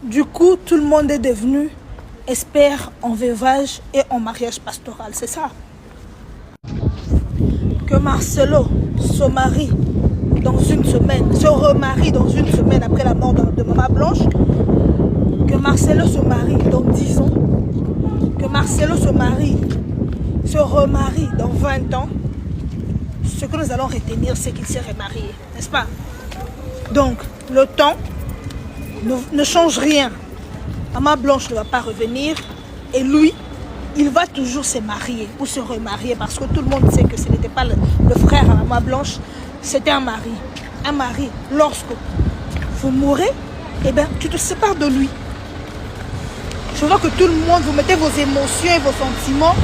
Du coup, tout le monde est devenu expert en veuvage et en mariage pastoral, c'est ça. Que Marcelo se remarie dans une semaine après la mort de Maman Blanche, que Marcelo se marie dans 10 ans, que Marcelo se remarie dans 20 ans, ce que nous allons retenir, c'est qu'il s'est remarié, n'est-ce pas? Donc, le temps ne change rien. Maman Blanche ne va pas revenir et lui, il va toujours se marier ou se remarier parce que tout le monde sait que ce n'était pas le frère à Maman Blanche, c'était un mari. Un mari, lorsque vous mourrez, eh bien, tu te sépares de lui. Je vois que tout le monde, vous mettez vos émotions et vos sentiments.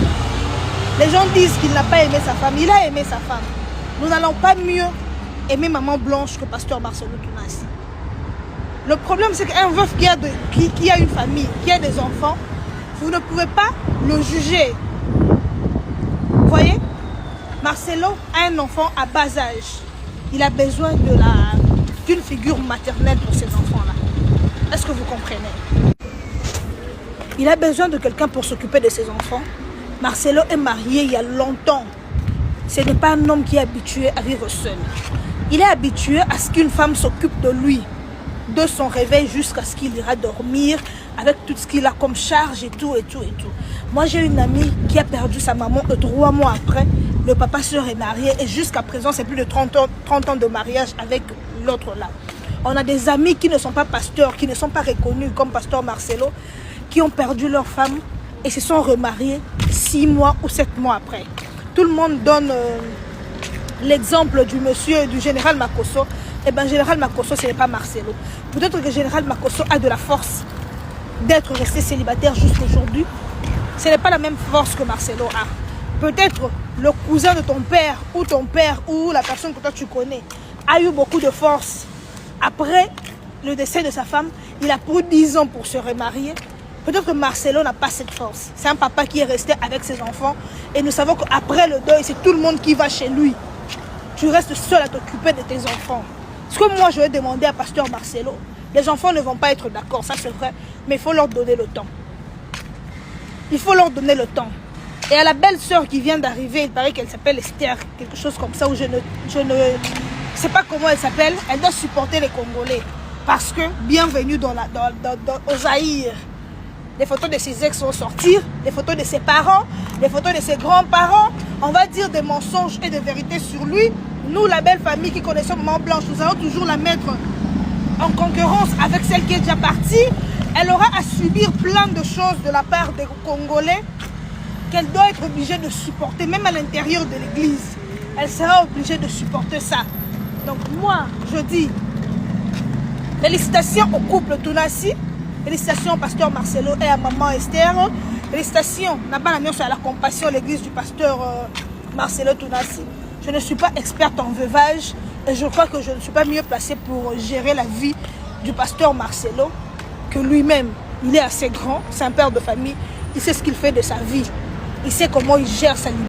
Les gens disent qu'il n'a pas aimé sa femme, il a aimé sa femme. Nous n'allons pas mieux aimer Maman Blanche que Pasteur Marcelo Tounassi. Le problème, c'est qu'un veuf qui a une famille, qui a des enfants, vous ne pouvez pas le juger. Vous voyez? Marcelo a un enfant à bas âge. Il a besoin d'une figure maternelle pour ces enfants-là. Est-ce que vous comprenez? Il a besoin de quelqu'un pour s'occuper de ses enfants. Marcelo est marié il y a longtemps. Ce n'est pas un homme qui est habitué à vivre seul. Il est habitué à ce qu'une femme s'occupe de lui, de son réveil jusqu'à ce qu'il ira dormir, avec tout ce qu'il a comme charge et tout. Moi, j'ai une amie qui a perdu sa maman 3 mois après. Le papa se remarié et jusqu'à présent, c'est plus de 30 ans de mariage avec l'autre là. On a des amis qui ne sont pas pasteurs, qui ne sont pas reconnus comme Pasteur Marcelo, qui ont perdu leur femme et se sont remariés 6 mois ou 7 mois après. Tout le monde donne l'exemple du général Makosso. Eh bien, général Makosso, ce n'est pas Marcelo. Peut-être que général Makosso a de la force d'être resté célibataire jusqu'aujourd'hui. Ce n'est pas la même force que Marcelo a. Peut-être le cousin de ton père ou la personne que toi tu connais a eu beaucoup de force. Après le décès de sa femme, il a pris 10 ans pour se remarier. Peut-être que Marcelo n'a pas cette force. C'est un papa qui est resté avec ses enfants. Et nous savons qu'après le deuil, c'est tout le monde qui va chez lui. Tu restes seul à t'occuper de tes enfants. Ce que moi, je vais demander à Pasteur Marcelo, les enfants ne vont pas être d'accord, ça c'est vrai, mais il faut leur donner le temps. Il faut leur donner le temps. Et à la belle sœur qui vient d'arriver, il paraît qu'elle s'appelle Esther, quelque chose comme ça, où je ne sais pas comment elle s'appelle, elle doit supporter les Congolais. Parce que, bienvenue au Zaïre. Les photos de ses ex vont sortir, les photos de ses parents, les photos de ses grands-parents. On va dire des mensonges et des vérités sur lui. Nous, la belle famille qui connaissons Maman Blanche, nous allons toujours la mettre en concurrence avec celle qui est déjà partie. Elle aura à subir plein de choses de la part des Congolais qu'elle doit être obligée de supporter, même à l'intérieur de l'église. Elle sera obligée de supporter ça. Donc moi, je dis, félicitations au couple Tounassi. Félicitations au pasteur Marcelo et à maman Esther. Félicitations à la compassion, l'église du pasteur Marcelo Tounassi. Je ne suis pas experte en veuvage et je crois que je ne suis pas mieux placée pour gérer la vie du pasteur Marcelo que lui-même. Il est assez grand, c'est un père de famille, il sait ce qu'il fait de sa vie, il sait comment il gère sa vie.